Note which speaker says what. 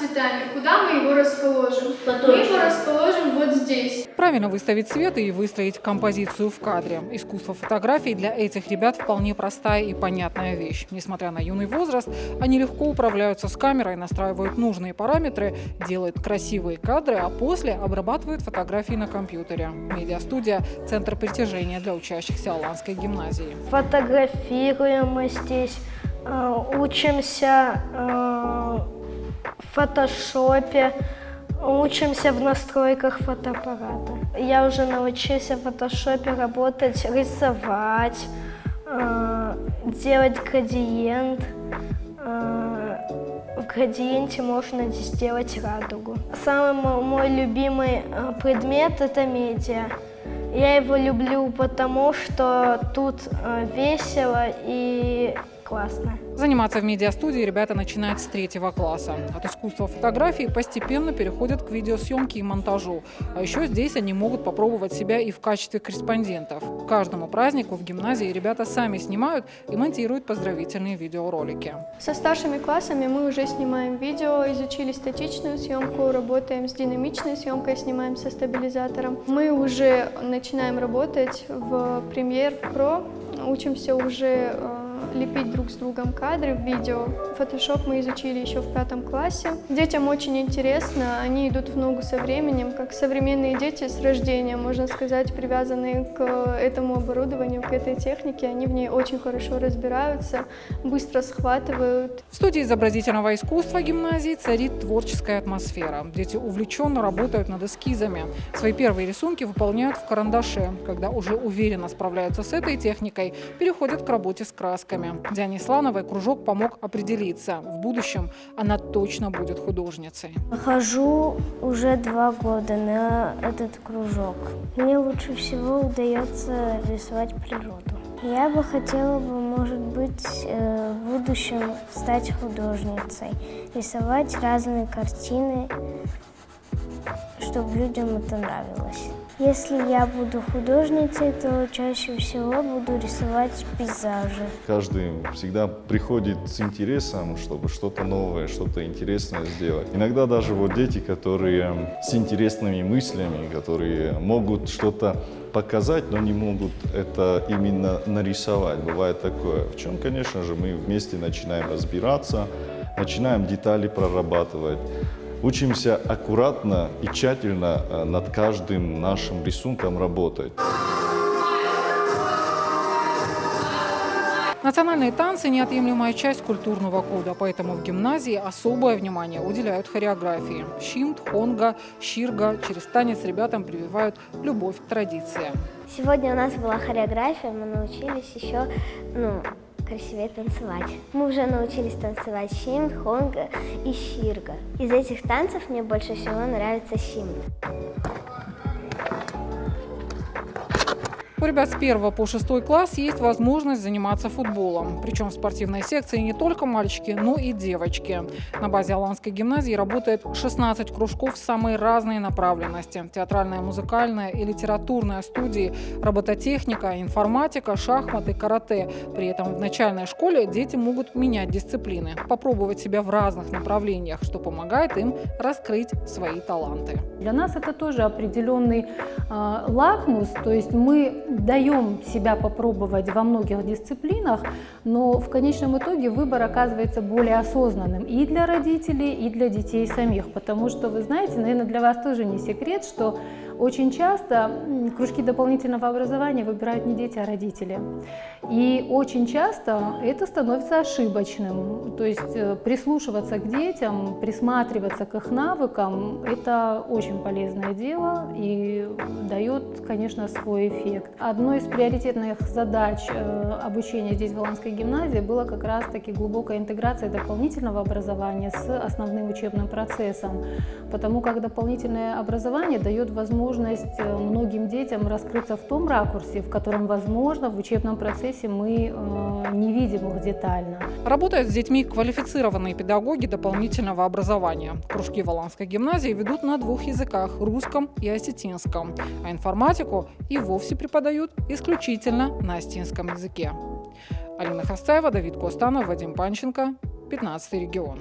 Speaker 1: цветами. Куда мы его расположим? Мы его расположим вот здесь.
Speaker 2: Правильно выставить свет и выстроить композицию в кадре. Искусство фотографий для этих ребят вполне простая и понятная вещь. Несмотря на юный возраст, они легко управляются с камерой, настраивают нужные параметры, делают красивые кадры, а после обрабатывают фотографии на компьютере. Медиастудия – центр притяжения для учащихся Аланской гимназии.
Speaker 3: Фотографируем мы здесь, учимся в фотошопе, учимся в настройках фотоаппарата. Я уже научился в фотошопе работать, рисовать, делать градиент. В градиенте можно сделать радугу. Самый мой любимый предмет – это медиа. Я его люблю, потому что тут весело и классно.
Speaker 2: Заниматься в медиастудии ребята начинают с 3 класса. От искусства фотографии постепенно переходят к видеосъемке и монтажу. А еще здесь они могут попробовать себя и в качестве корреспондентов. К каждому празднику в гимназии ребята сами снимают и монтируют поздравительные видеоролики.
Speaker 1: Со старшими классами мы уже снимаем видео, изучили статичную съемку, работаем с динамичной съемкой, снимаем со стабилизатором. Мы уже начинаем работать в Premiere Pro, учимся уже лепить друг с другом кадры в видео. Фотошоп мы изучили еще в 5 классе. Детям очень интересно, они идут в ногу со временем, как современные дети с рождения, можно сказать, привязанные к этому оборудованию, к этой технике. Они в ней очень хорошо разбираются, быстро схватывают.
Speaker 2: В студии изобразительного искусства гимназии царит творческая атмосфера. Дети увлеченно работают над эскизами. Свои первые рисунки выполняют в карандаше. Когда уже уверенно справляются с этой техникой, переходят к работе с красками. Диане Слановой кружок помог определиться. В будущем она точно будет художницей.
Speaker 3: Хожу уже 2 года на этот кружок. Мне лучше всего удается рисовать природу. Я бы хотела, может быть, в будущем стать художницей, рисовать разные картины, чтобы людям это нравилось. Если я буду художницей, то чаще всего буду рисовать пейзажи.
Speaker 4: Каждый всегда приходит с интересом, чтобы что-то новое, что-то интересное сделать. Иногда даже вот дети, которые с интересными мыслями, которые могут что-то показать, но не могут это именно нарисовать. Бывает такое. В чем, конечно же, мы вместе начинаем разбираться, начинаем детали прорабатывать. Учимся аккуратно и тщательно над каждым нашим рисунком работать.
Speaker 2: Национальные танцы – неотъемлемая часть культурного кода, поэтому в гимназии особое внимание уделяют хореографии. Щимт, хонга, щирга. Через танец ребятам прививают любовь к традициям.
Speaker 3: Сегодня у нас была хореография, мы научились еще красивее танцевать. Мы уже научились танцевать щимт, хонга и щирга. Из этих танцев мне больше всего нравится щимт.
Speaker 2: У ребят с 1 по 6 класс есть возможность заниматься футболом. Причем в спортивной секции не только мальчики, но и девочки. На базе Аланской гимназии работает 16 кружков самой разной направленности. Театральная, музыкальная и литературная студии, робототехника, информатика, шахматы, карате. При этом в начальной школе дети могут менять дисциплины, попробовать себя в разных направлениях, что помогает им раскрыть свои таланты.
Speaker 5: Для нас это тоже определенный лакмус, то есть мы даем себя попробовать во многих дисциплинах, но в конечном итоге выбор оказывается более осознанным и для родителей, и для детей самих, потому что, вы знаете, наверное, для вас тоже не секрет, что очень часто кружки дополнительного образования выбирают не дети, а родители. И очень часто это становится ошибочным. То есть прислушиваться к детям, присматриваться к их навыкам – это очень полезное дело и дает, конечно, свой эффект. Одной из приоритетных задач обучения здесь в Аланской гимназии была как раз-таки глубокая интеграция дополнительного образования с основным учебным процессом, потому как дополнительное образование дает возможность многим детям раскрыться в том ракурсе, в котором, возможно, в учебном процессе мы не видим их детально.
Speaker 2: Работают с детьми квалифицированные педагоги дополнительного образования. Кружки в Аланской гимназии ведут на 2 языках – русском и осетинском, а информатику и вовсе преподают исключительно на осетинском языке. Алина Хасцаева, Давид Костанов, Вадим Панченко, 15 регион.